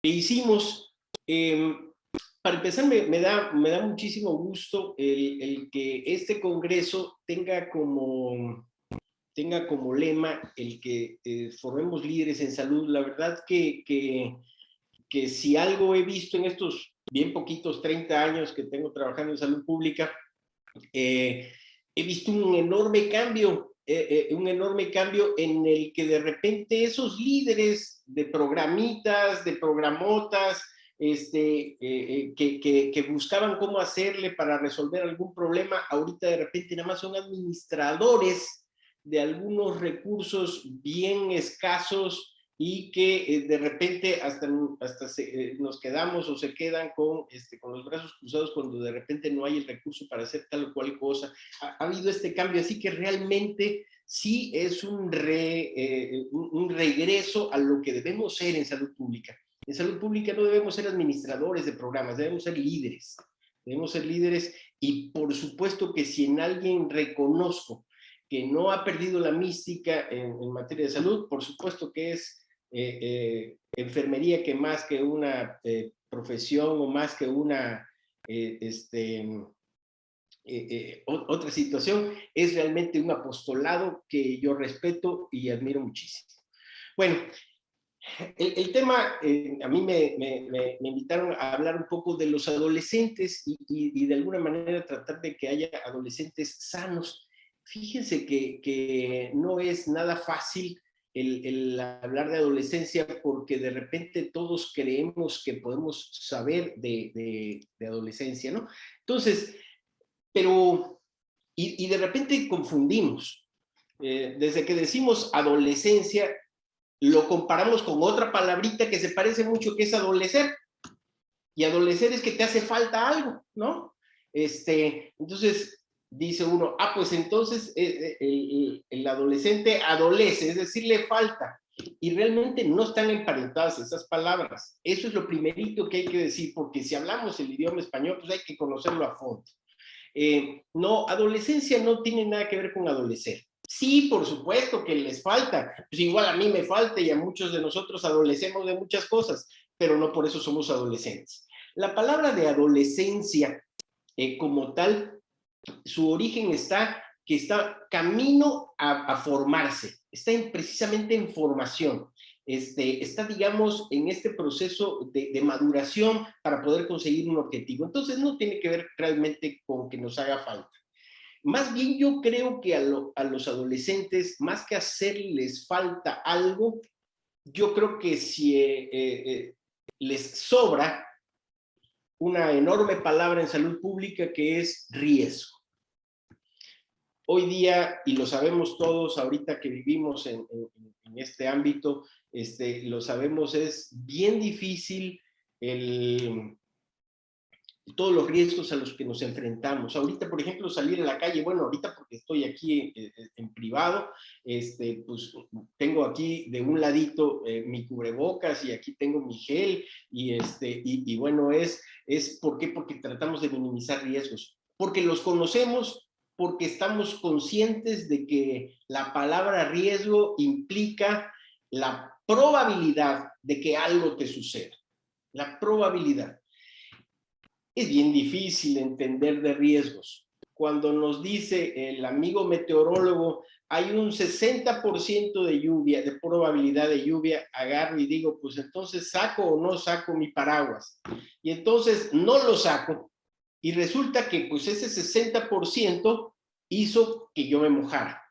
hicimos. Para empezar, me da muchísimo gusto el que este congreso tenga como lema el que formemos líderes en salud. La verdad que si algo he visto en estos bien poquitos 30 años que tengo trabajando en salud pública, he visto un enorme cambio en el que de repente esos líderes de programitas, de programotas, que buscaban cómo hacerle para resolver algún problema, ahorita de repente nada más son administradores de algunos recursos bien escasos y que de repente hasta nos quedamos o se quedan con los brazos cruzados cuando de repente no hay el recurso para hacer tal o cual cosa. Ha habido este cambio, así que realmente sí es un regreso a lo que debemos ser en salud pública. En salud pública no debemos ser administradores de programas, debemos ser líderes. Debemos ser líderes y por supuesto que si en alguien reconozco que no ha perdido la mística en materia de salud, por supuesto que es enfermería, que más que una profesión o más que una otra situación, es realmente un apostolado que yo respeto y admiro muchísimo. Bueno, el tema, a mí me invitaron a hablar un poco de los adolescentes y de alguna manera tratar de que haya adolescentes sanos. Fíjense que no es nada fácil el hablar de adolescencia porque de repente todos creemos que podemos saber de adolescencia, ¿no? Entonces, pero, y de repente confundimos. Desde que decimos adolescencia, lo comparamos con otra palabrita que se parece mucho, que es adolecer. Y adolecer es que te hace falta algo, ¿no? Entonces dice uno, pues entonces el adolescente adolece, es decir, le falta. Y realmente no están emparentadas esas palabras. Eso es lo primerito que hay que decir, porque si hablamos el idioma español, pues hay que conocerlo a fondo. No, adolescencia no tiene nada que ver con adolecer. Sí, por supuesto que les falta. Pues igual a mí me falta y a muchos de nosotros adolecemos de muchas cosas, pero no por eso somos adolescentes. La palabra de adolescencia como tal, su origen está camino a formarse, está precisamente en formación. Está, digamos, en este proceso de maduración para poder conseguir un objetivo. Entonces no tiene que ver realmente con que nos haga falta. Más bien yo creo que a los adolescentes, más que hacerles falta algo, yo creo que si les sobra una enorme palabra en salud pública que es riesgo. Hoy día, y lo sabemos todos ahorita que vivimos en este ámbito, lo sabemos, es bien difícil todos los riesgos a los que nos enfrentamos. Ahorita, por ejemplo, salir a la calle, bueno, ahorita porque estoy aquí en privado, pues tengo aquí de un ladito mi cubrebocas y aquí tengo mi gel y bueno, ¿por qué? Porque tratamos de minimizar riesgos, porque los conocemos, porque estamos conscientes de que la palabra riesgo implica la probabilidad de que algo te suceda, la probabilidad. Es bien difícil entender de riesgos. Cuando nos dice el amigo meteorólogo, hay un 60% de lluvia, de probabilidad de lluvia, agarro y digo, pues entonces saco o no saco mi paraguas. Y entonces no lo saco y resulta que pues ese 60% hizo que yo me mojara.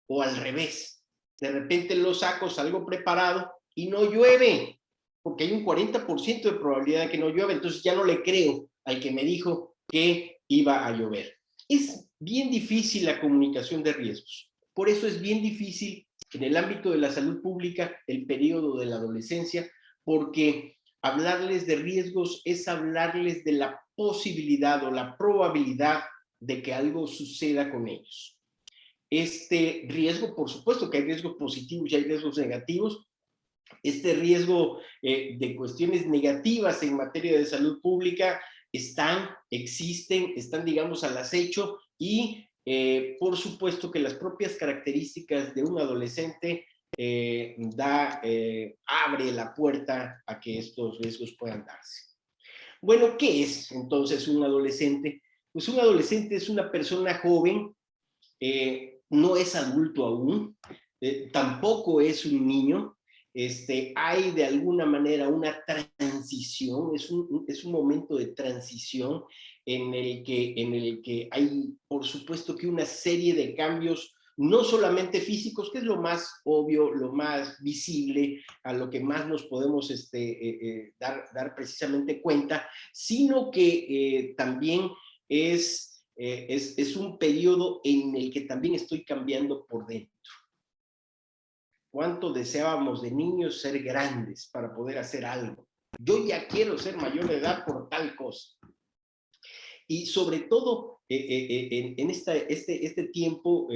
O al revés, de repente lo saco, salgo preparado y no llueve, porque hay un 40% de probabilidad de que no llueva, entonces ya no le creo al que me dijo que iba a llover. Es bien difícil la comunicación de riesgos. Por eso es bien difícil en el ámbito de la salud pública el periodo de la adolescencia, porque hablarles de riesgos es hablarles de la posibilidad o la probabilidad de que algo suceda con ellos. Este riesgo, por supuesto que hay riesgos positivos y hay riesgos negativos. Este riesgo de cuestiones negativas en materia de salud pública existen, están, digamos, al acecho y por supuesto que las propias características de un adolescente abre la puerta a que estos riesgos puedan darse. Bueno, ¿qué es entonces un adolescente? Pues un adolescente es una persona joven, no es adulto aún, tampoco es un niño. Hay de alguna manera una transición, es un momento de transición en el que hay, por supuesto, que una serie de cambios, no solamente físicos, que es lo más obvio, lo más visible, a lo que más nos podemos dar precisamente cuenta, sino que también es un periodo en el que también estoy cambiando por dentro. ¿Cuánto deseábamos de niños ser grandes para poder hacer algo? Yo ya quiero ser mayor de edad por tal cosa. Y sobre todo, en este tiempo,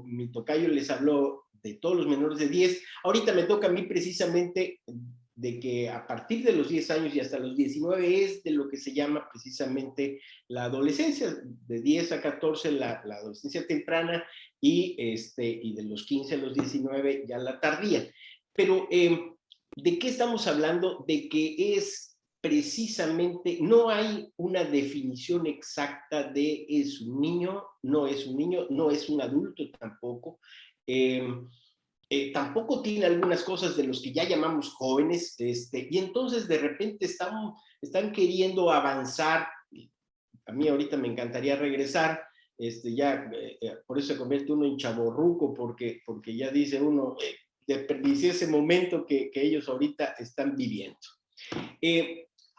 mi tocayo les habló de todos los menores de 10. Ahorita me toca a mí precisamente de que a partir de los 10 años y hasta los 19 es de lo que se llama precisamente la adolescencia, de 10 a 14 la adolescencia temprana y de los 15 a los 19 ya la tardía. Pero, ¿de qué estamos hablando? De que es precisamente, no hay una definición exacta de es un niño, no es un niño, no es un adulto tampoco. Tampoco tiene algunas cosas de los que ya llamamos jóvenes, y entonces de repente están queriendo avanzar. A mí ahorita me encantaría regresar, por eso se convierte uno en chavorruco, porque ya dice uno, desperdicié ese momento que ellos ahorita están viviendo.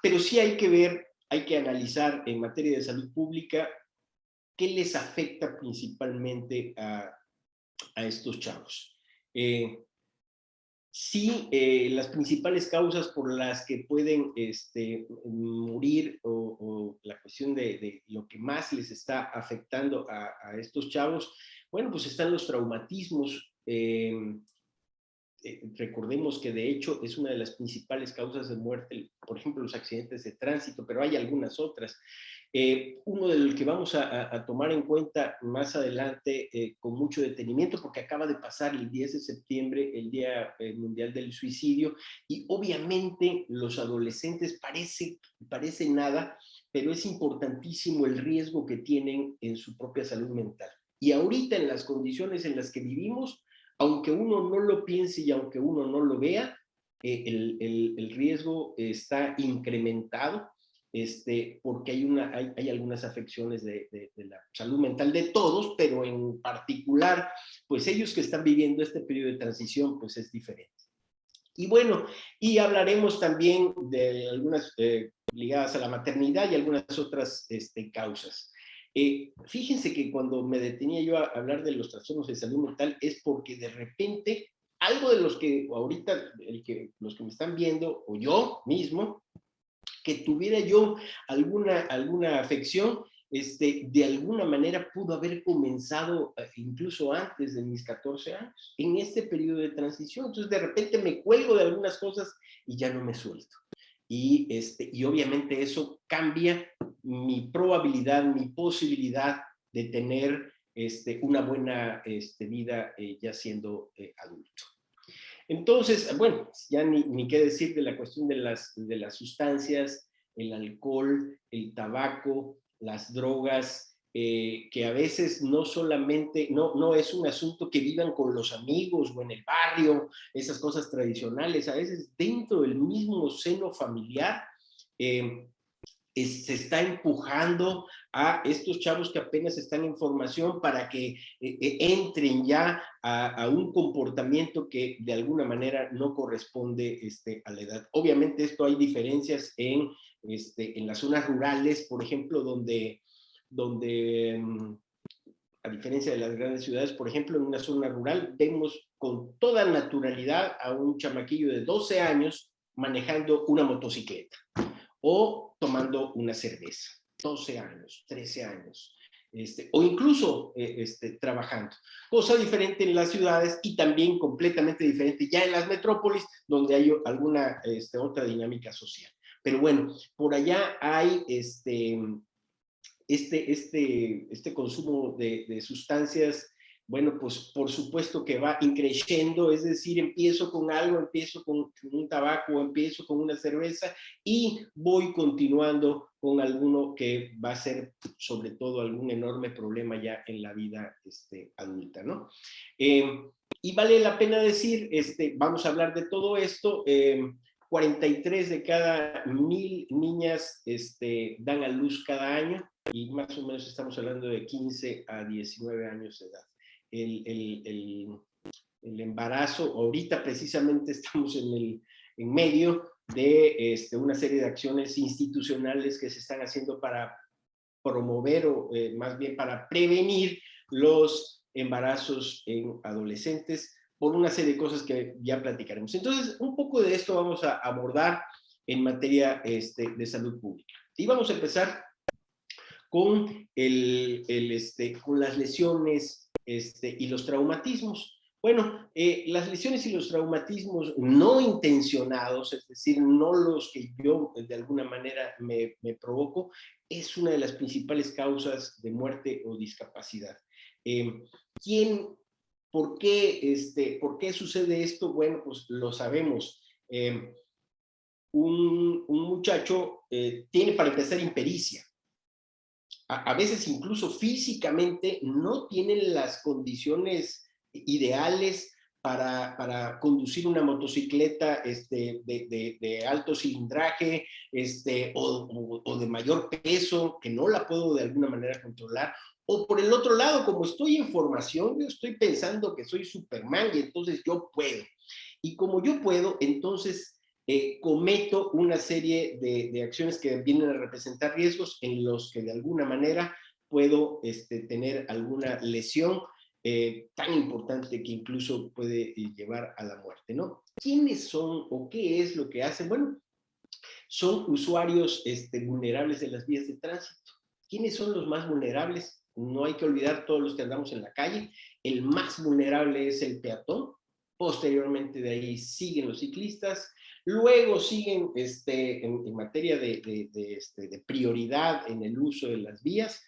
Pero sí hay que ver, hay que analizar en materia de salud pública qué les afecta principalmente a estos chavos. Sí, las principales causas por las que pueden morir o la cuestión de lo que más les está afectando a estos chavos, bueno, pues están los traumatismos. Recordemos que de hecho es una de las principales causas de muerte, por ejemplo, los accidentes de tránsito, pero hay algunas otras. Uno de los que vamos a tomar en cuenta más adelante con mucho detenimiento, porque acaba de pasar el 10 de septiembre, el Día Mundial del Suicidio, y obviamente los adolescentes parece nada, pero es importantísimo el riesgo que tienen en su propia salud mental. Y ahorita en las condiciones en las que vivimos, aunque uno no lo piense y aunque uno no lo vea, el riesgo está incrementado, porque hay algunas afecciones de la salud mental de todos, pero en particular, pues ellos que están viviendo este periodo de transición, pues es diferente. Y bueno, y hablaremos también de algunas ligadas a la maternidad y algunas otras causas. Fíjense que cuando me detenía yo a hablar de los trastornos de salud mental es porque de repente algo de los que ahorita, los que me están viendo, o yo mismo, que tuviera yo alguna afección, de alguna manera pudo haber comenzado incluso antes de mis 14 años, en este periodo de transición. Entonces de repente me cuelgo de algunas cosas y ya no me suelto. Y obviamente eso cambia mi probabilidad, mi posibilidad de tener una buena vida ya siendo adulto. Entonces, bueno, ya ni qué decir de la cuestión de las sustancias, el alcohol, el tabaco, las drogas, que a veces no solamente, no es un asunto que vivan con los amigos o en el barrio, esas cosas tradicionales, a veces dentro del mismo seno familiar, se está empujando a estos chavos que apenas están en formación para que entren ya a un comportamiento que de alguna manera no corresponde a la edad. Obviamente esto hay diferencias en las zonas rurales, por ejemplo, donde a diferencia de las grandes ciudades, por ejemplo, en una zona rural vemos con toda naturalidad a un chamaquillo de 12 años manejando una motocicleta o tomando una cerveza, 12 años, 13 años, o incluso trabajando. Cosa diferente en las ciudades y también completamente diferente ya en las metrópolis, donde hay alguna otra dinámica social. Pero bueno, por allá hay este consumo de sustancias bueno, pues por supuesto que va increciendo, es decir, empiezo con algo, empiezo con un tabaco, empiezo con una cerveza y voy continuando con alguno que va a ser sobre todo algún enorme problema ya en la vida adulta, ¿no? Eh, y vale la pena decir, vamos a hablar de todo esto, 43 de cada 1000 niñas dan a luz cada año y más o menos estamos hablando de 15 a 19 años de edad. El embarazo, ahorita precisamente estamos en medio de una serie de acciones institucionales que se están haciendo para promover o más bien para prevenir los embarazos en adolescentes por una serie de cosas que ya platicaremos. Entonces, un poco de esto vamos a abordar en materia de salud pública. Y vamos a empezar con, con las lesiones y los traumatismos. Bueno, las lesiones y los traumatismos no intencionados, es decir, no los que yo de alguna manera me provoco, es una de las principales causas de muerte o discapacidad. ¿Quién, por qué sucede esto? Bueno, pues lo sabemos. Un muchacho tiene para empezar impericia. A veces incluso físicamente no tienen las condiciones ideales para conducir una motocicleta de alto cilindraje o de mayor peso, que no la puedo de alguna manera controlar. O por el otro lado, como estoy en formación, yo estoy pensando que soy Superman y entonces yo puedo. Y como yo puedo, entonces cometo una serie de acciones que vienen a representar riesgos en los que de alguna manera puedo tener alguna lesión tan importante que incluso puede llevar a la muerte, ¿no? ¿Quiénes son o qué es lo que hacen? Bueno, son usuarios vulnerables de las vías de tránsito. ¿Quiénes son los más vulnerables? No hay que olvidar todos los que andamos en la calle. El más vulnerable es el peatón. Posteriormente de ahí siguen los ciclistas. Luego siguen en materia de prioridad en el uso de las vías.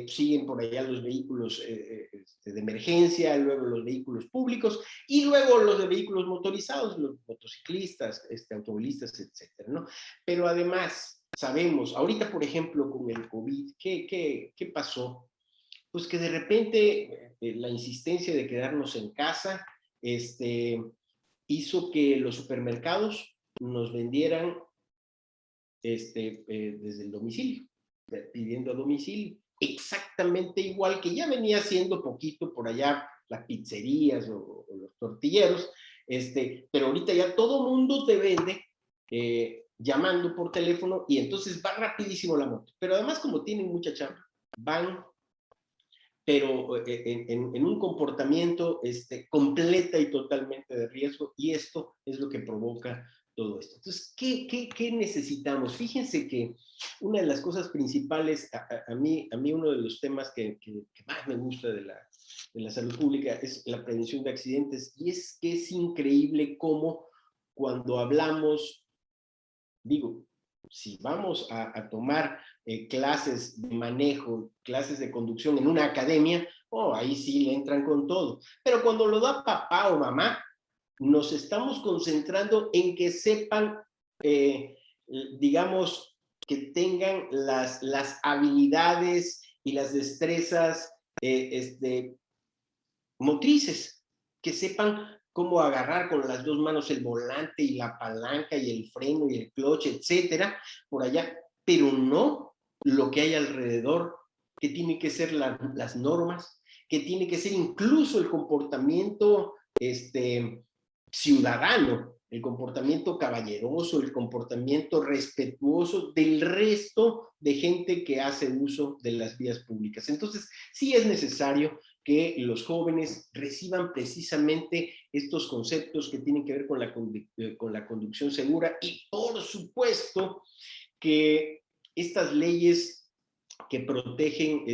Siguen por allá los vehículos de emergencia, luego los vehículos públicos y luego los de vehículos motorizados, los motociclistas, automovilistas, etcétera, ¿no? Pero además sabemos, ahorita por ejemplo con el COVID, ¿qué pasó? Pues que de repente la insistencia de quedarnos en casa hizo que los supermercados nos vendieran desde el domicilio, pidiendo a domicilio, exactamente igual que ya venía haciendo poquito por allá las pizzerías o los tortilleros, pero ahorita ya todo mundo te vende llamando por teléfono y entonces va rapidísimo la moto. Pero además como tienen mucha chamba, van pero en un comportamiento completa y totalmente de riesgo, y esto es lo que provoca todo esto. Entonces, ¿qué necesitamos? Fíjense que una de las cosas principales, a mí uno de los temas que más me gusta de la salud pública es la prevención de accidentes, y es que es increíble cómo cuando hablamos, digo, si vamos a tomar clases de manejo, clases de conducción en una academia, ahí sí le entran con todo. Pero cuando lo da papá o mamá, nos estamos concentrando en que sepan, digamos, que tengan las habilidades y las destrezas motrices, que sepan cómo agarrar con las dos manos el volante y la palanca y el freno y el clutch, etcétera, por allá, pero no lo que hay alrededor, que tiene que ser las normas, que tiene que ser incluso el comportamiento ciudadano, el comportamiento caballeroso, el comportamiento respetuoso del resto de gente que hace uso de las vías públicas. Entonces, sí es necesario que los jóvenes reciban precisamente estos conceptos que tienen que ver con la conducción segura y, por supuesto, que estas leyes que protegen,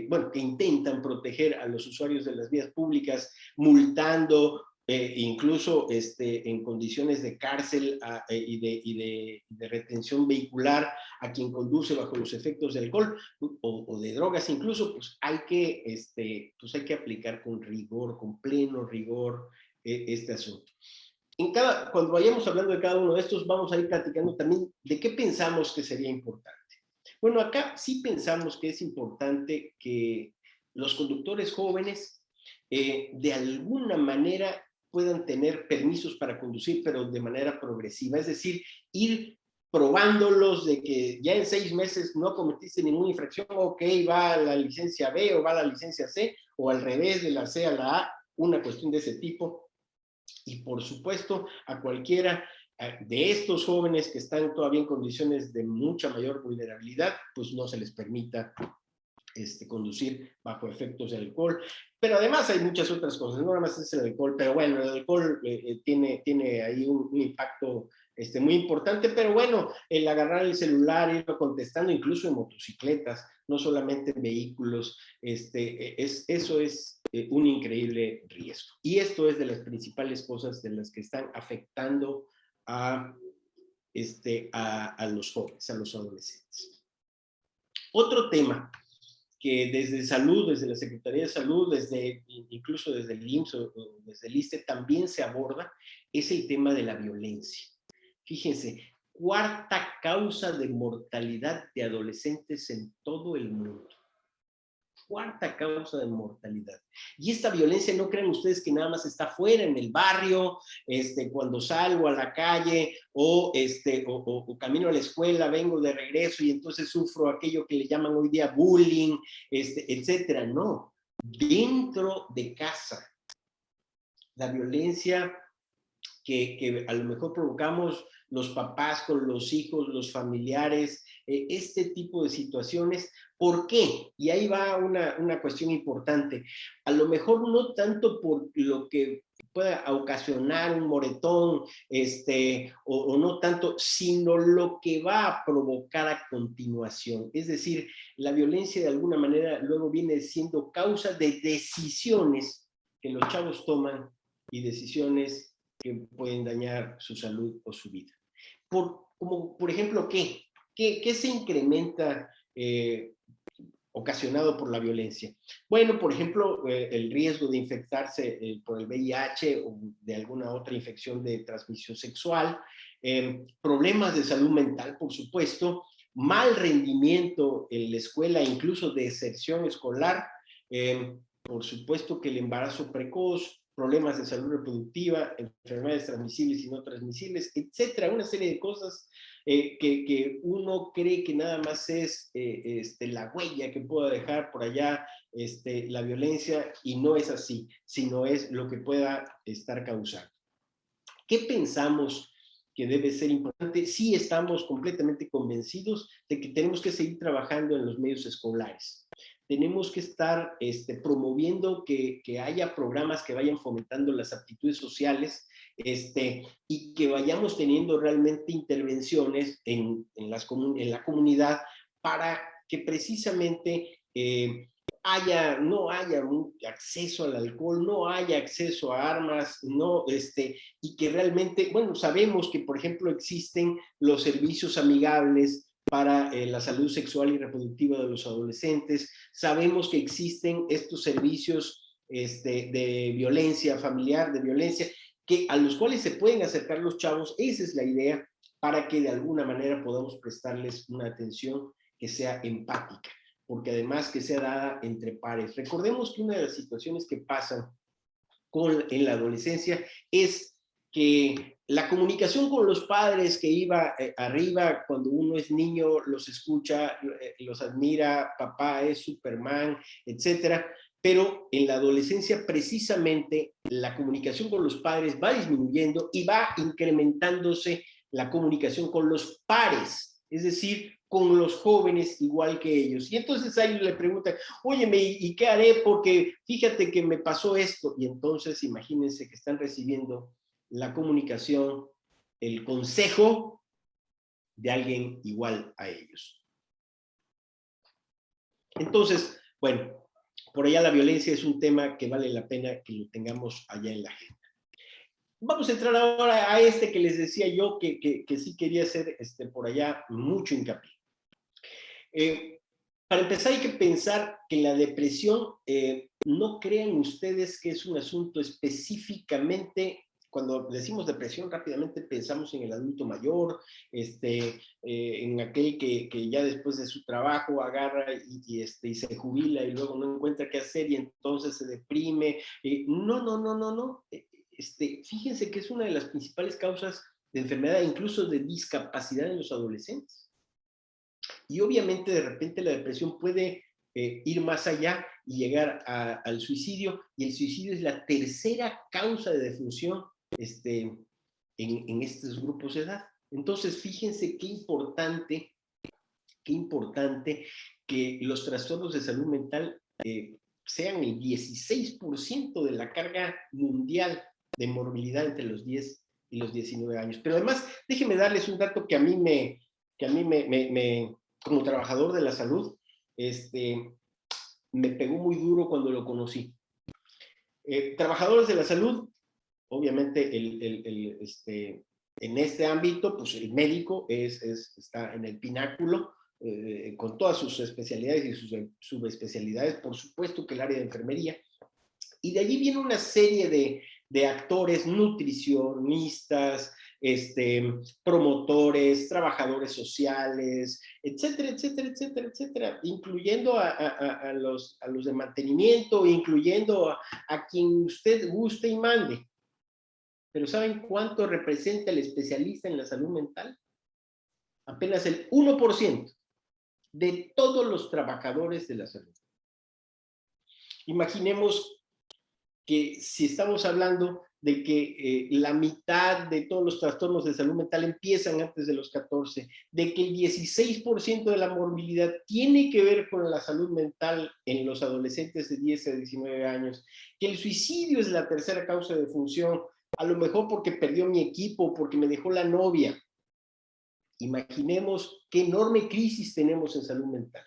bueno, que intentan proteger a los usuarios de las vías públicas, multando incluso en condiciones de cárcel de retención vehicular a quien conduce bajo los efectos de alcohol o de drogas incluso, pues hay que aplicar con rigor, con pleno rigor este asunto. Cuando vayamos hablando de cada uno de estos, vamos a ir platicando también de qué pensamos que sería importante. Bueno, acá sí pensamos que es importante que los conductores jóvenes de alguna manera puedan tener permisos para conducir, pero de manera progresiva, es decir, ir probándolos de que ya en 6 meses no cometiste ninguna infracción, ok, va a la licencia B o va a la licencia C, o al revés, de la C a la A, una cuestión de ese tipo. Y por supuesto, a cualquiera de estos jóvenes que están todavía en condiciones de mucha mayor vulnerabilidad, pues no se les permita conducir bajo efectos de alcohol. Pero además hay muchas otras cosas, no nada más es el alcohol, pero bueno, el alcohol tiene ahí un impacto muy importante, pero bueno, el agarrar el celular, irlo contestando, incluso en motocicletas, no solamente en vehículos, eso es un increíble riesgo. Y esto es de las principales cosas de las que están afectando a los jóvenes, a los adolescentes. Otro tema que desde salud, desde la Secretaría de Salud, incluso desde el IMSS o desde el ISSSTE también se aborda, es el tema de la violencia. Fíjense, 4ª causa de mortalidad de adolescentes en todo el mundo. 4ª causa de mortalidad. Y esta violencia, no crean ustedes que nada más está fuera, en el barrio, cuando salgo a la calle o camino a la escuela, vengo de regreso y entonces sufro aquello que le llaman hoy día bullying, etcétera. No, dentro de casa. La violencia que a lo mejor provocamos los papás con los hijos, los familiares, este tipo de situaciones. ¿Por qué? Y ahí va una cuestión importante. A lo mejor no tanto por lo que pueda ocasionar un moretón, o no tanto, sino lo que va a provocar a continuación. Es decir, la violencia de alguna manera luego viene siendo causa de decisiones que los chavos toman y decisiones que pueden dañar su salud o su vida. Como por ejemplo, ¿qué se incrementa ocasionado por la violencia? Bueno, por ejemplo, el riesgo de infectarse por el VIH o de alguna otra infección de transmisión sexual, problemas de salud mental, por supuesto, mal rendimiento en la escuela, incluso deserción escolar, por supuesto que el embarazo precoz, problemas de salud reproductiva, enfermedades transmisibles y no transmisibles, etcétera, una serie de cosas que uno cree que nada más es la huella que pueda dejar por allá la violencia, y no es así, sino es lo que pueda estar causando. ¿Qué pensamos que debe ser importante? Sí, estamos completamente convencidos de que tenemos que seguir trabajando en los medios escolares. Tenemos que estar promoviendo que haya programas que vayan fomentando las aptitudes sociales, y que vayamos teniendo realmente intervenciones en la comunidad para que precisamente no haya acceso al alcohol, no haya acceso a armas, y que realmente, bueno, sabemos que, por ejemplo, existen los servicios amigables para la salud sexual y reproductiva de los adolescentes, sabemos que existen estos servicios de violencia familiar, de violencia, a los cuales se pueden acercar los chavos. Esa es la idea, para que de alguna manera podamos prestarles una atención que sea empática, porque además que sea dada entre pares. Recordemos que una de las situaciones que pasan en la adolescencia es que la comunicación con los padres que iba arriba cuando uno es niño, los escucha, los admira, papá es Superman, etcétera, pero en la adolescencia precisamente la comunicación con los padres va disminuyendo y va incrementándose la comunicación con los pares, es decir, con los jóvenes igual que ellos. Y entonces ahí le preguntan, óyeme, ¿y qué haré? Porque fíjate que me pasó esto. Y entonces imagínense que están recibiendo la comunicación, el consejo de alguien igual a ellos. Entonces, bueno, por allá la violencia es un tema que vale la pena que lo tengamos allá en la agenda. Vamos a entrar ahora a este que les decía yo que sí quería hacer por allá mucho hincapié. Para empezar hay que pensar que la depresión, no crean ustedes que es un asunto específicamente, cuando decimos depresión rápidamente pensamos en el adulto mayor, en aquel que ya después de su trabajo agarra y se jubila y luego no encuentra qué hacer y entonces se deprime. No, no, no, no, no. Fíjense que es una de las principales causas de enfermedad, incluso de discapacidad en los adolescentes. Y obviamente de repente la depresión puede ir más allá y llegar al suicidio, y el suicidio es la tercera causa de defunción en estos grupos de edad. Entonces, fíjense qué importante que los trastornos de salud mental sean el 16% de la carga mundial de morbilidad entre los 10 y los 19 años. Pero además, déjenme darles un dato que a mí como trabajador de la salud, me pegó muy duro cuando lo conocí. Trabajadores de la salud, obviamente en este ámbito, pues el médico está en el pináculo, con todas sus especialidades y sus subespecialidades, por supuesto que el área de enfermería, y de allí viene una serie de actores, nutricionistas, promotores, trabajadores sociales, etcétera, etcétera, etcétera, etcétera, incluyendo a los de mantenimiento, incluyendo a quien usted guste y mande. Pero ¿saben cuánto representa el especialista en la salud mental? Apenas el 1% de todos los trabajadores de la salud. Imaginemos que si estamos hablando de que la mitad de todos los trastornos de salud mental empiezan antes de los 14, de que el 16% de la morbilidad tiene que ver con la salud mental en los adolescentes de 10 a 19 años, que el suicidio es la tercera causa de defunción, a lo mejor porque perdió mi equipo, porque me dejó la novia. Imaginemos qué enorme crisis tenemos en salud mental.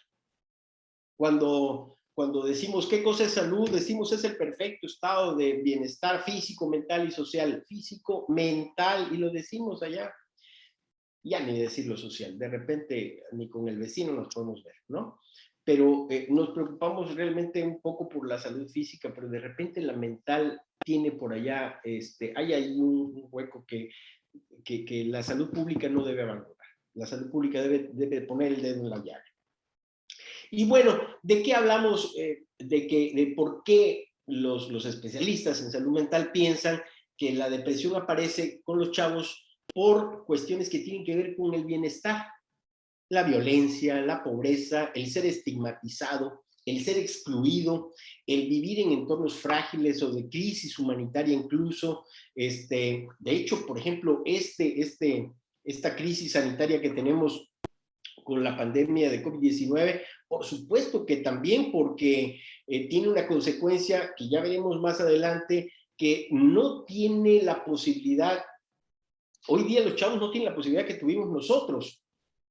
Cuando decimos qué cosa es salud, decimos es el perfecto estado de bienestar físico, mental y social. Físico, mental, y lo decimos allá. Ya ni decirlo social, de repente ni con el vecino nos podemos ver, ¿no? Pero nos preocupamos realmente un poco por la salud física, pero de repente la mental tiene por allá, hay ahí un hueco que la salud pública no debe abandonar. La salud pública debe poner el dedo en la llaga. Y bueno, ¿de qué hablamos? De por qué los especialistas en salud mental piensan que la depresión aparece con los chavos por cuestiones que tienen que ver con el bienestar, la violencia, la pobreza, el ser estigmatizado, el ser excluido, el vivir en entornos frágiles o de crisis humanitaria incluso. De hecho, por ejemplo, esta crisis sanitaria que tenemos con la pandemia de COVID-19, por supuesto que también porque tiene una consecuencia que ya veremos más adelante, que no tiene la posibilidad, hoy día los chavos no tienen la posibilidad que tuvimos nosotros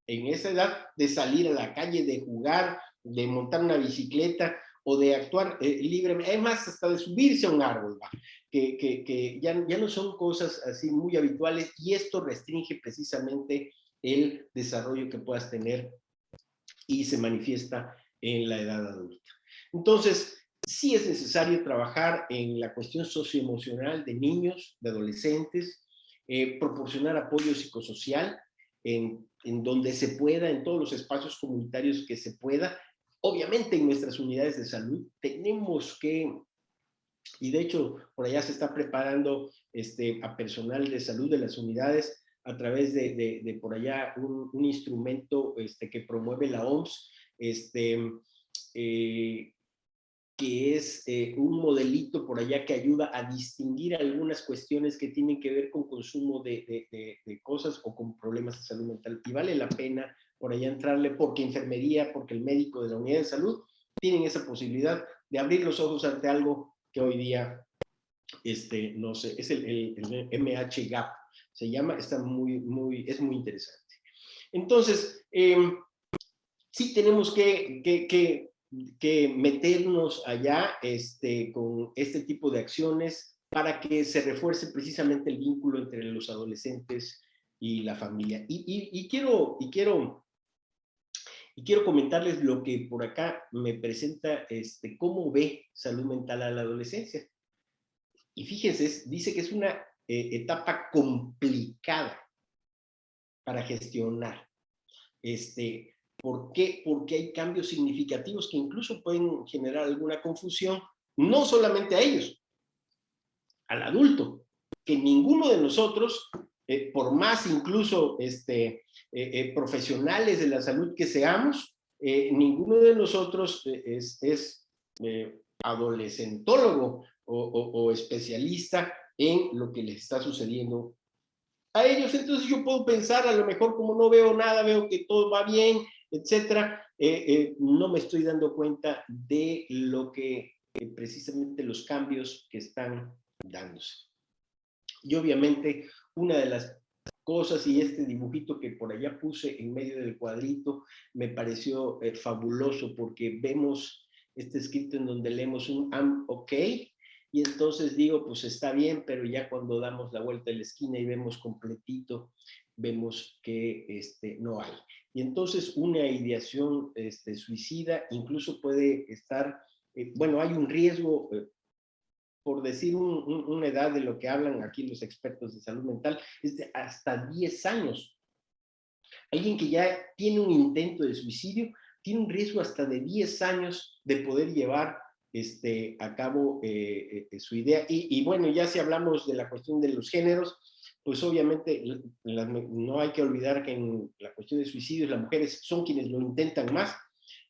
en esa edad de salir a la calle, de jugar, de montar una bicicleta o de actuar libremente, además hasta de subirse a un árbol, ¿va? Que ya no son cosas así muy habituales, y esto restringe precisamente el desarrollo que puedas tener y se manifiesta en la edad adulta. Entonces, sí es necesario trabajar en la cuestión socioemocional de niños, de adolescentes, proporcionar apoyo psicosocial en donde se pueda, en todos los espacios comunitarios que se pueda. Obviamente en nuestras unidades de salud tenemos que, y de hecho por allá se está preparando a personal de salud de las unidades a través de por allá un instrumento que promueve la OMS, eh, que es un modelito por allá que ayuda a distinguir algunas cuestiones que tienen que ver con consumo de cosas o con problemas de salud mental. Y vale la pena por allá entrarle, porque enfermería, porque el médico de la unidad de salud tienen esa posibilidad de abrir los ojos ante algo que hoy día, no sé, es el MH-GAP, se llama, es muy interesante. Entonces, sí tenemos que meternos allá con este tipo de acciones para que se refuerce precisamente el vínculo entre los adolescentes y la familia. Y quiero comentarles lo que por acá me presenta, cómo ve salud mental a la adolescencia. Y fíjense, dice que es una etapa complicada para gestionar. ¿Por qué? Porque hay cambios significativos que incluso pueden generar alguna confusión, no solamente a ellos, al adulto, que ninguno de nosotros, por más incluso profesionales de la salud que seamos, ninguno de nosotros es adolescentólogo o especialista en lo que les está sucediendo a ellos. Entonces yo puedo pensar, a lo mejor como no veo nada, veo que todo va bien, etcétera, no me estoy dando cuenta de lo que precisamente los cambios que están dándose. Y obviamente una de las cosas, y este dibujito que por allá puse en medio del cuadrito, me pareció fabuloso, porque vemos este escrito en donde leemos un I'm okay, y entonces digo, pues está bien, pero ya cuando damos la vuelta de la esquina y vemos completito, vemos que no hay. Y entonces una ideación suicida incluso puede estar, bueno, hay un riesgo, por decir una edad de lo que hablan aquí los expertos de salud mental, es de hasta 10 años. Alguien que ya tiene un intento de suicidio tiene un riesgo hasta de 10 años de poder llevar a cabo su idea. Y bueno, ya si hablamos de la cuestión de los géneros, pues obviamente no hay que olvidar que en la cuestión de suicidios las mujeres son quienes lo intentan más,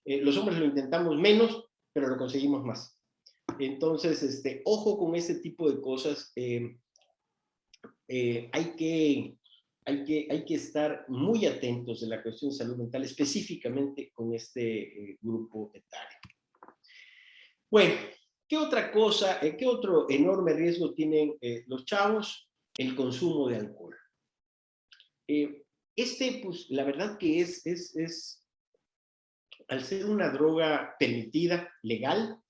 los hombres lo intentamos menos, pero lo conseguimos más. Entonces, ojo con ese tipo de cosas. Hay que estar muy atentos de la cuestión de salud mental, específicamente con este grupo etario. Bueno, ¿qué otra cosa, qué otro enorme riesgo tienen los chavos? El consumo de alcohol. Pues la verdad que al ser una droga permitida, legal,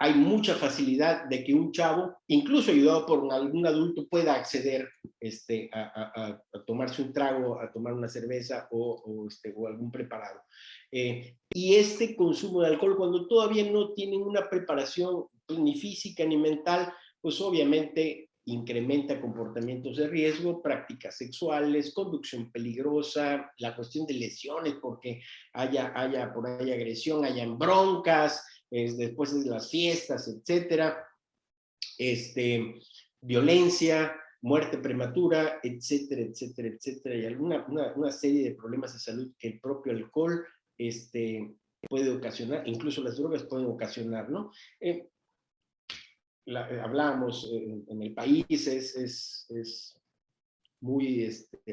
hay mucha facilidad de que un chavo, incluso ayudado por algún adulto, pueda acceder a tomarse un trago, a tomar una cerveza o algún preparado. Y este consumo de alcohol, cuando todavía no tienen una preparación ni física ni mental, pues obviamente incrementa comportamientos de riesgo, prácticas sexuales, conducción peligrosa, la cuestión de lesiones, porque haya por ahí agresión, hayan broncas, después de las fiestas, etcétera, violencia, muerte prematura, etcétera, etcétera, etcétera, y una serie de problemas de salud que el propio alcohol puede ocasionar, incluso las drogas pueden ocasionar, ¿no? Hablábamos en el país, es muy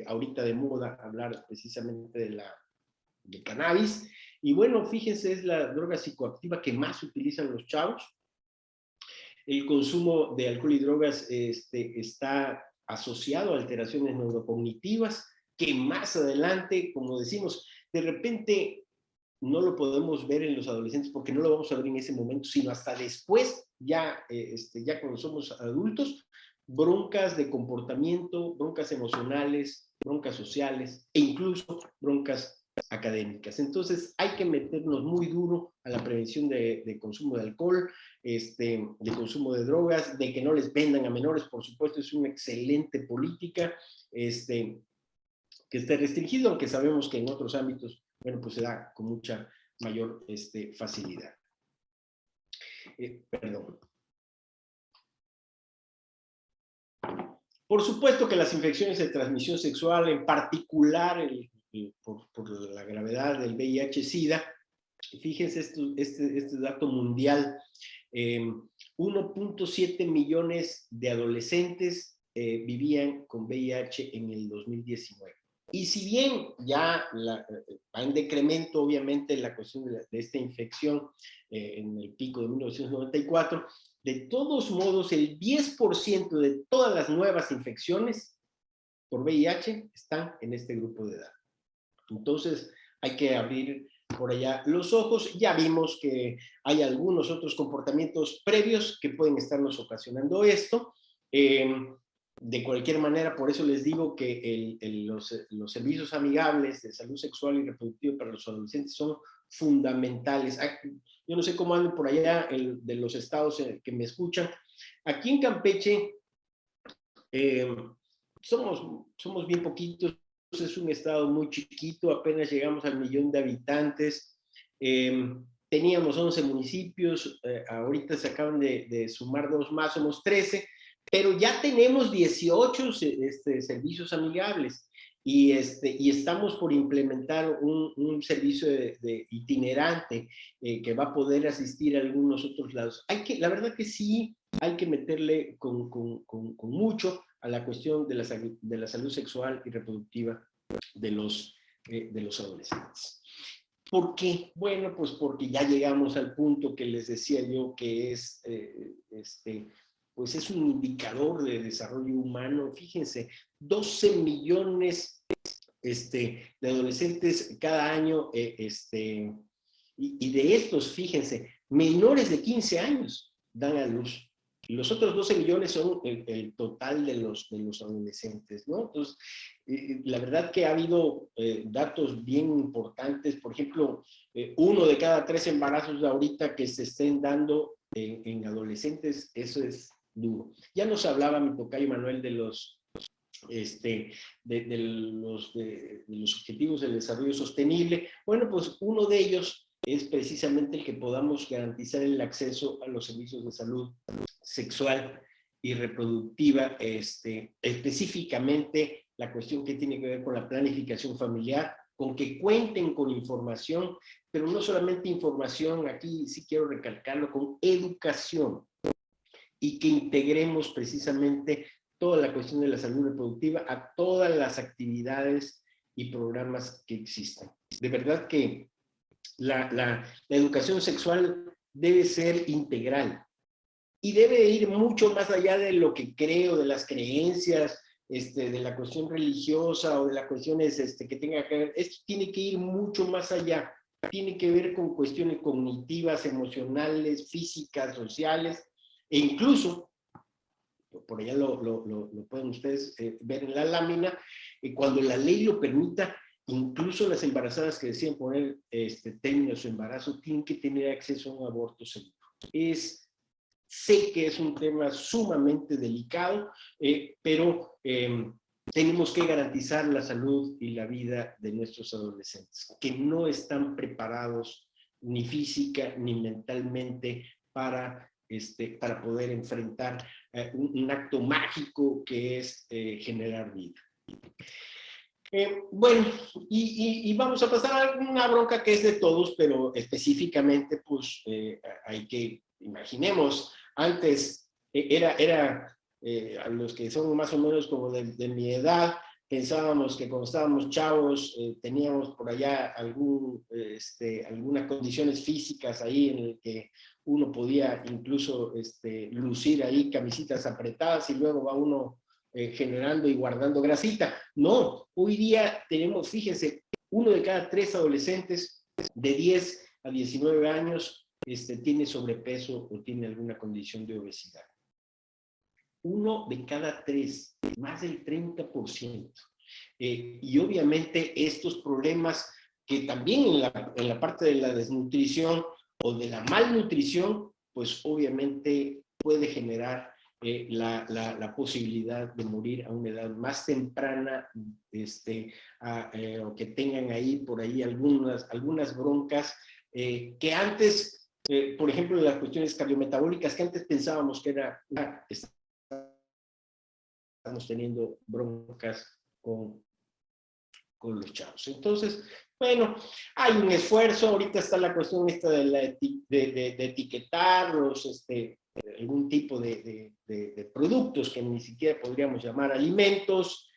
ahorita de moda hablar precisamente de cannabis, y bueno, fíjense, es la droga psicoactiva que más utilizan los chavos. El consumo de alcohol y drogas está asociado a alteraciones neurocognitivas que más adelante, como decimos, de repente no lo podemos ver en los adolescentes porque no lo vamos a ver en ese momento, sino hasta después, ya cuando somos adultos, broncas de comportamiento, broncas emocionales, broncas sociales e incluso broncas académicas. Entonces hay que meternos muy duro a la prevención de consumo de alcohol, de consumo de drogas, de que no les vendan a menores, por supuesto, es una excelente política, que esté restringido, aunque sabemos que en otros ámbitos, bueno, pues se da con mucha mayor facilidad. Perdón. Por supuesto que las infecciones de transmisión sexual, en particular por la gravedad del VIH-Sida, fíjense este dato mundial, 1.7 millones de adolescentes vivían con VIH en el 2019. Y si bien ya va en decremento, obviamente, la cuestión de esta infección en el pico de 1994, de todos modos, el 10% de todas las nuevas infecciones por VIH están en este grupo de edad. Entonces, hay que abrir por allá los ojos. Ya vimos que hay algunos otros comportamientos previos que pueden estarnos ocasionando esto. De cualquier manera, por eso les digo que los servicios amigables de salud sexual y reproductiva para los adolescentes son fundamentales. Yo no sé cómo andan por allá de los estados que me escuchan. Aquí en Campeche eh, somos bien poquitos, es un estado muy chiquito, apenas llegamos al 1.000.000 de habitantes. Teníamos 11 municipios, ahorita se acaban de sumar 2 más, somos 13, pero ya tenemos 18 servicios amigables y estamos por implementar un servicio de itinerante que va a poder asistir a algunos otros lados. La verdad que sí, hay que meterle con mucho a la cuestión de la salud sexual y reproductiva de los adolescentes. ¿Por qué? Bueno, pues porque ya llegamos al punto que les decía yo que es, pues es un indicador de desarrollo humano. Fíjense, 12 millones de adolescentes cada año, y de estos, fíjense, menores de 15 años dan a luz. Los otros 12 millones son el total de los adolescentes, ¿no? Entonces, la verdad que ha habido datos bien importantes. Por ejemplo, 1 de cada 3 embarazos de ahorita que se estén dando en adolescentes, eso es duro. Ya nos hablaba mi tocayo Manuel de los objetivos del desarrollo sostenible. Bueno, pues uno de ellos es precisamente el que podamos garantizar el acceso a los servicios de salud sexual y reproductiva, específicamente la cuestión que tiene que ver con la planificación familiar, con que cuenten con información, pero no solamente información, aquí sí quiero recalcarlo, con educación, y que integremos precisamente toda la cuestión de la salud reproductiva a todas las actividades y programas que existen. De verdad que la educación sexual debe ser integral y debe ir mucho más allá de lo que creo, de las creencias, de la cuestión religiosa o de las cuestiones que tenga que ver. Esto tiene que ir mucho más allá. Tiene que ver con cuestiones cognitivas, emocionales, físicas, sociales, e incluso, por allá lo pueden ustedes ver en la lámina, cuando la ley lo permita, incluso las embarazadas que deciden poner término a su embarazo tienen que tener acceso a un aborto seguro. Sé que es un tema sumamente delicado, pero tenemos que garantizar la salud y la vida de nuestros adolescentes, que no están preparados ni física ni mentalmente para poder enfrentar un acto mágico que es generar vida. Bueno, y vamos a pasar a una bronca que es de todos, pero específicamente, pues, hay que, imaginemos, antes a los que son más o menos como de mi edad, pensábamos que cuando estábamos chavos teníamos por allá algunas condiciones físicas ahí en el que uno podía incluso lucir ahí camisitas apretadas y luego va uno generando y guardando grasita. No, hoy día tenemos, fíjense, 1 de cada 3 adolescentes de 10 a 19 años tiene sobrepeso o tiene alguna condición de obesidad. 1 de cada 3, más del 30%. Y obviamente estos problemas que también en la parte de la desnutrición o de la malnutrición, pues obviamente puede generar la posibilidad de morir a una edad más temprana, o que tengan ahí por ahí algunas broncas que antes, por ejemplo, las cuestiones cardiometabólicas, que antes pensábamos que estamos teniendo broncas con los chavos. Entonces, bueno, hay un esfuerzo, ahorita está la cuestión esta de etiquetar algún tipo de productos que ni siquiera podríamos llamar alimentos,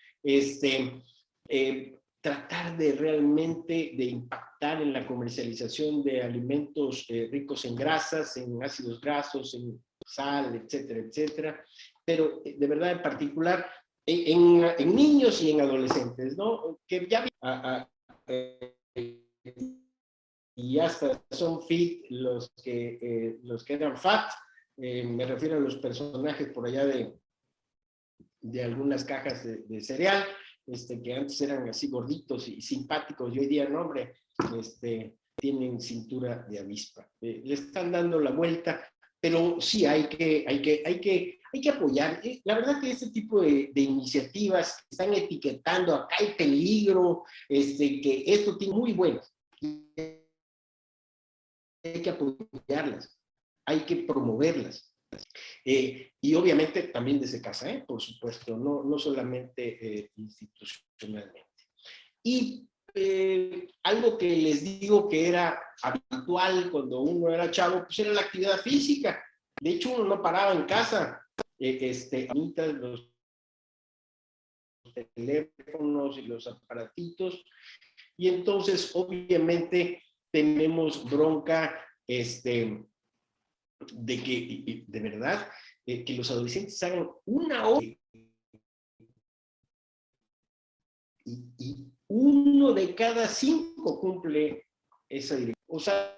tratar de realmente de impactar en la comercialización de alimentos ricos en grasas, en ácidos grasos, en sal, etcétera, etcétera, pero de verdad en particular en niños y en adolescentes, ¿no? Que ya y hasta son fit los que eran fat. Me refiero a los personajes por allá de algunas cajas de cereal, que antes eran así gorditos y simpáticos, y hoy día, no, hombre, tienen cintura de avispa. Le están dando la vuelta, pero sí hay que apoyar. La verdad que este tipo de iniciativas que están etiquetando, acá hay peligro, que esto tiene muy bueno. Hay que apoyarlas, hay que promoverlas. Y obviamente también desde casa, por supuesto, no solamente institucionalmente. Y algo que les digo que era habitual cuando uno era chavo, pues era la actividad física. De hecho, uno no paraba en casa. Ahorita los teléfonos y los aparatitos, y entonces obviamente tenemos bronca de que, de verdad, que los adolescentes hagan una hora y 1 de cada 5 cumple esa dirección. O sea,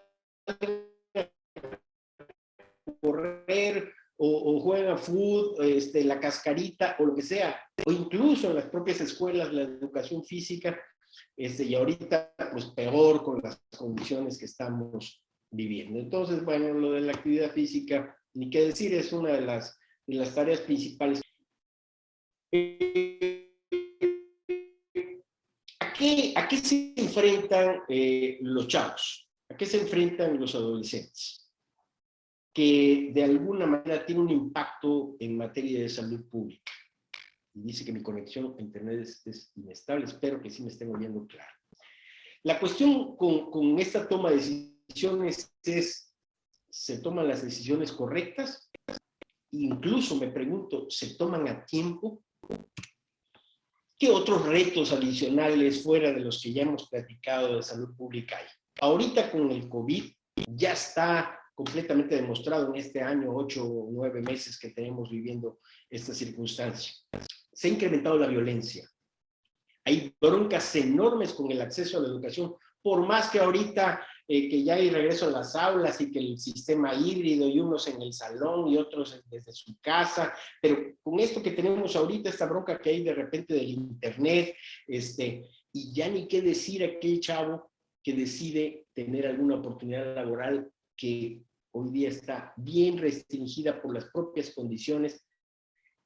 correr o juega fútbol, la cascarita o lo que sea, o incluso en las propias escuelas la educación física, y ahorita pues peor con las condiciones que estamos viviendo. Entonces, bueno, lo de la actividad física, ni qué decir, es una de las tareas principales. ¿A qué se enfrentan los chavos? ¿A qué se enfrentan los adolescentes? Que de alguna manera tiene un impacto en materia de salud pública. Y dice que mi conexión a internet es inestable, espero que sí me estén oyendo claro. La cuestión con esta toma de decisiones es, ¿se toman las decisiones correctas? Incluso me pregunto, ¿se toman a tiempo? ¿Qué otros retos adicionales fuera de los que ya hemos platicado de salud pública hay? Ahorita con el COVID ya está completamente demostrado en este año, 8 o 9 meses que tenemos viviendo esta circunstancia. Se ha incrementado la violencia. Hay broncas enormes con el acceso a la educación, por más que ahorita que ya hay regreso a las aulas y que el sistema híbrido y unos en el salón y otros desde su casa, pero con esto que tenemos ahorita, esta bronca que hay de repente del internet, y ya ni qué decir aquel chavo que decide tener alguna oportunidad laboral que hoy día está bien restringida por las propias condiciones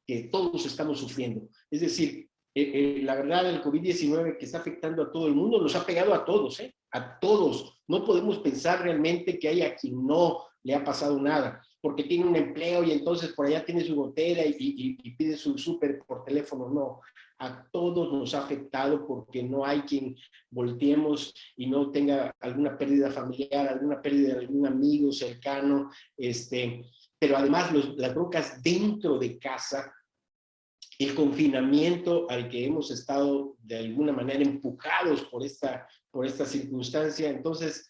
que todos estamos sufriendo. Es decir, la verdad, el COVID-19 que está afectando a todo el mundo nos ha pegado a todos, a todos. No podemos pensar realmente que hay a quien no le ha pasado nada, porque tiene un empleo y entonces por allá tiene su gotera y pide su súper por teléfono. No, a todos nos ha afectado porque no hay quien volteemos y no tenga alguna pérdida familiar, alguna pérdida de algún amigo cercano, pero además las broncas dentro de casa, el confinamiento al que hemos estado de alguna manera empujados por esta circunstancia. Entonces,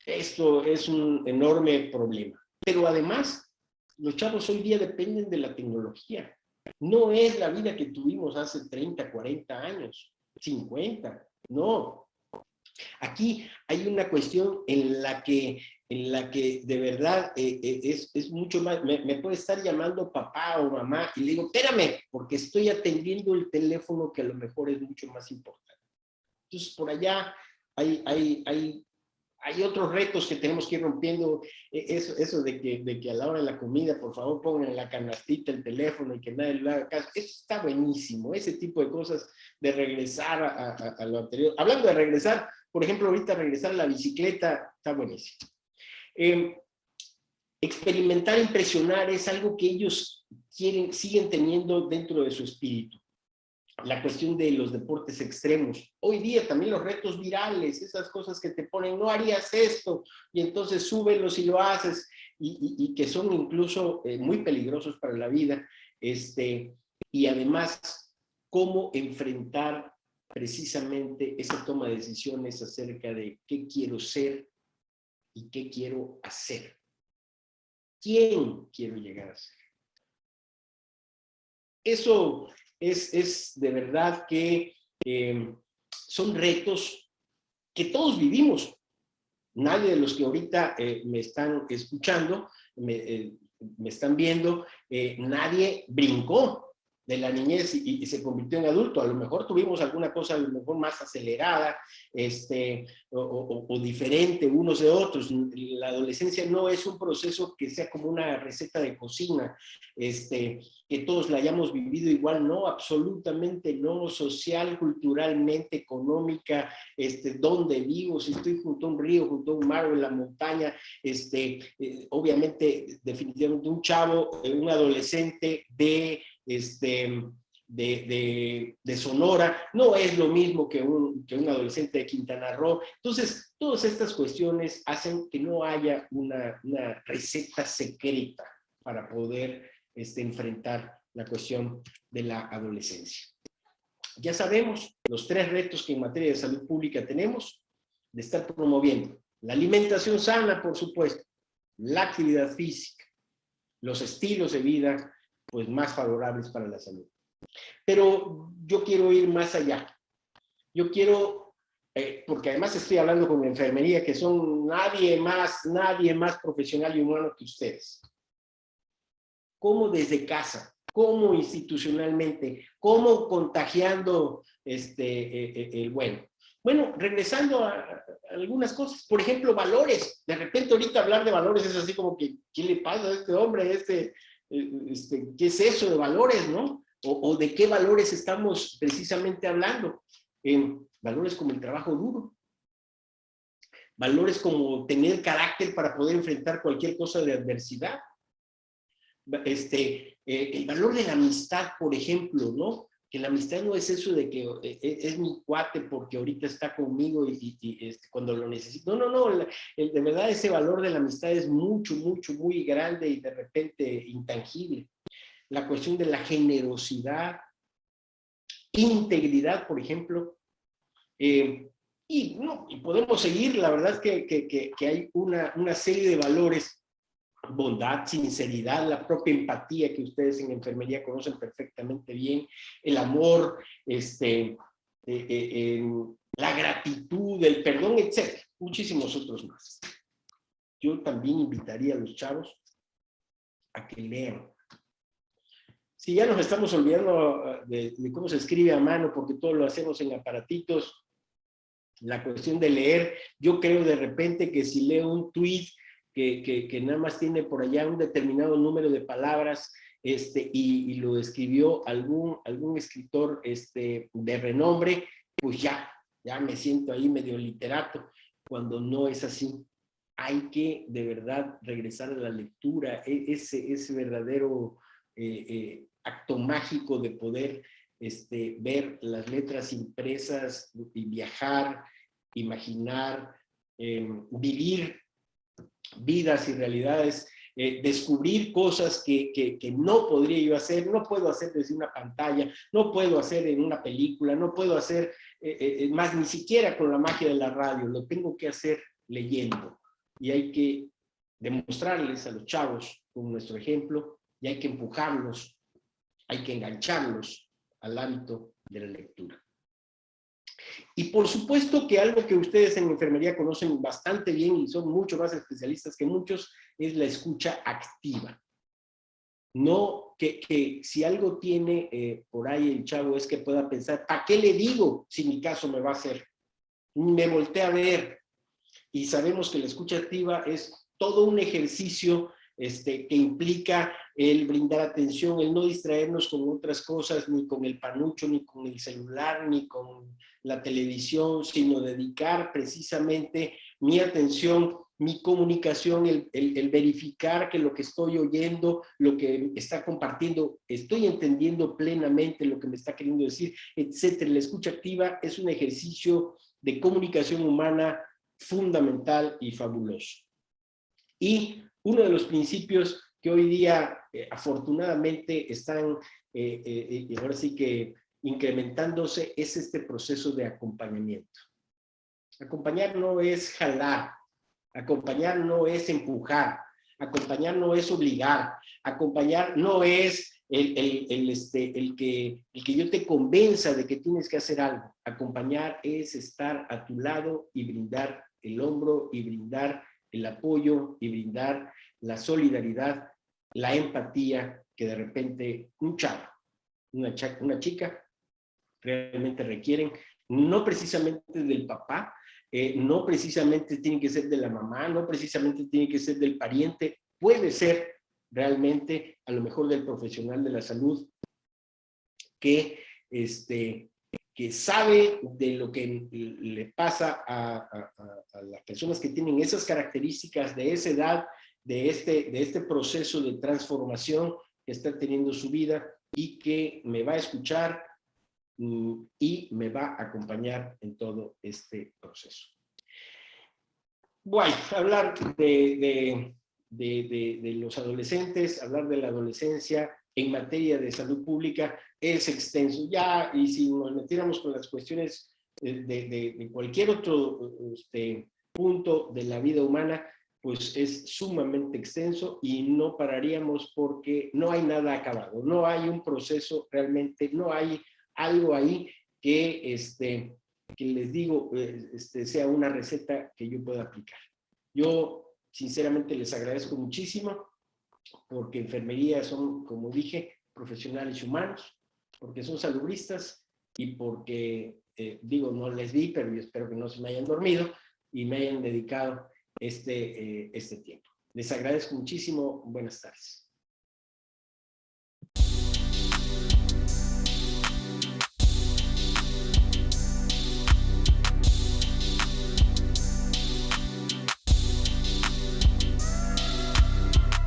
esto es un enorme problema. Pero además, los chavos hoy día dependen de la tecnología. No es la vida que tuvimos hace 30, 40 años, 50, no. Aquí hay una cuestión en la que de verdad es mucho más, me puede estar llamando papá o mamá y le digo, espérame, porque estoy atendiendo el teléfono que a lo mejor es mucho más importante. Entonces, por allá hay otros retos que tenemos que ir rompiendo, eso de que a la hora de la comida, por favor, pongan en la canastita el teléfono y que nadie le haga caso. Eso está buenísimo, ese tipo de cosas de regresar a lo anterior. Hablando de regresar, por ejemplo, ahorita regresar a la bicicleta está buenísimo. Experimentar, impresionar es algo que ellos siguen teniendo dentro de su espíritu. La cuestión de los deportes extremos. Hoy día también los retos virales, esas cosas que te ponen, no harías esto, y entonces súbelos y lo haces, y que son incluso muy peligrosos para la vida. Y además, cómo enfrentar precisamente esa toma de decisiones acerca de qué quiero ser y qué quiero hacer. ¿Quién quiero llegar a ser? Eso es de verdad que son retos que todos vivimos. nadie de los que ahorita me están escuchando, me están viendo, nadie brincó de la niñez y se convirtió en adulto. A lo mejor tuvimos alguna cosa a lo mejor más acelerada, o diferente unos de otros. La adolescencia no es un proceso que sea como una receta de cocina, que todos la hayamos vivido igual, no, absolutamente no, social, culturalmente, económica, dónde vivo, si estoy junto a un río, junto a un mar o en la montaña, obviamente, definitivamente un chavo, un adolescente de Sonora, no es lo mismo que un adolescente de Quintana Roo. Entonces, todas estas cuestiones hacen que no haya una receta secreta para poder enfrentar la cuestión de la adolescencia. Ya sabemos los 3 retos que en materia de salud pública tenemos, de estar promoviendo la alimentación sana, por supuesto, la actividad física, los estilos de vida pues más favorables para la salud. Pero yo quiero ir más allá. Yo quiero, porque además estoy hablando con enfermería, que son nadie más profesional y humano que ustedes. ¿Cómo desde casa? ¿Cómo institucionalmente? ¿Cómo contagiando el bueno? Bueno, regresando a algunas cosas, por ejemplo, valores. De repente ahorita hablar de valores es así como que, ¿qué le pasa a este hombre? ¿Qué es eso de valores, no? O de qué valores estamos precisamente hablando. Valores como el trabajo duro. Valores como tener carácter para poder enfrentar cualquier cosa de adversidad. El valor de la amistad, por ejemplo, ¿no? Que la amistad no es eso de que es mi cuate porque ahorita está conmigo y cuando lo necesito. No, de verdad ese valor de la amistad es mucho, muy grande y de repente intangible. La cuestión de la generosidad, integridad, por ejemplo. Y podemos seguir, la verdad es que hay una serie de valores. Bondad, sinceridad, la propia empatía que ustedes en enfermería conocen perfectamente bien, el amor, la gratitud, el perdón, etc. Muchísimos otros más. Yo también invitaría a los chavos a que lean. Si ya nos estamos olvidando de cómo se escribe a mano, porque todo lo hacemos en aparatitos, la cuestión de leer, yo creo de repente que si leo un tweet que nada más tiene por allá un determinado número de palabras, y lo escribió algún escritor de renombre, pues ya me siento ahí medio literato, cuando no es así. Hay que de verdad regresar a la lectura, ese verdadero acto mágico de poder ver las letras impresas y viajar, imaginar, vivir vidas y realidades, descubrir cosas que no podría yo hacer, no puedo hacer desde una pantalla, no puedo hacer en una película, no puedo hacer más ni siquiera con la magia de la radio, lo tengo que hacer leyendo. Y hay que demostrarles a los chavos con nuestro ejemplo y hay que empujarlos, hay que engancharlos al hábito de la lectura. Y por supuesto que algo que ustedes en enfermería conocen bastante bien y son mucho más especialistas que muchos, es la escucha activa. No que si algo tiene por ahí el chavo es que pueda pensar, ¿para qué le digo si mi caso me va a hacer? Me voltea a ver. Y sabemos que la escucha activa es todo un ejercicio que implica el brindar atención, el no distraernos con otras cosas, ni con el panucho, ni con el celular, ni con la televisión, sino dedicar precisamente mi atención, mi comunicación, el verificar que lo que estoy oyendo, lo que está compartiendo, estoy entendiendo plenamente lo que me está queriendo decir, etcétera. La escucha activa es un ejercicio de comunicación humana fundamental y fabuloso. Y uno de los principios que hoy día afortunadamente están ahora sí que incrementándose es este proceso de acompañamiento. Acompañar no es jalar, acompañar no es empujar, acompañar no es obligar, acompañar no es el que yo te convenza de que tienes que hacer algo. Acompañar es estar a tu lado y brindar el hombro y brindar el apoyo y brindar la solidaridad, la empatía que de repente un chavo, una chica realmente requieren, no precisamente del papá, no precisamente tiene que ser de la mamá, no precisamente tiene que ser del pariente, puede ser realmente a lo mejor del profesional de la salud que, que sabe de lo que le pasa a las personas que tienen esas características de esa edad, de este proceso de transformación que está teniendo su vida y que me va a escuchar y me va a acompañar en todo este proceso. Bueno, hablar de los adolescentes, hablar de la adolescencia en materia de salud pública es extenso ya, y si nos metiéramos con las cuestiones de cualquier otro punto de la vida humana, pues es sumamente extenso y no pararíamos porque no hay nada acabado, no hay un proceso realmente, no hay algo ahí que, que les digo, sea una receta que yo pueda aplicar. Yo sinceramente les agradezco muchísimo porque enfermería son, como dije, profesionales humanos, porque son salubristas y porque, digo, no les vi, pero yo espero que no se me hayan dormido y me hayan dedicado este tiempo. Les agradezco muchísimo. Buenas tardes.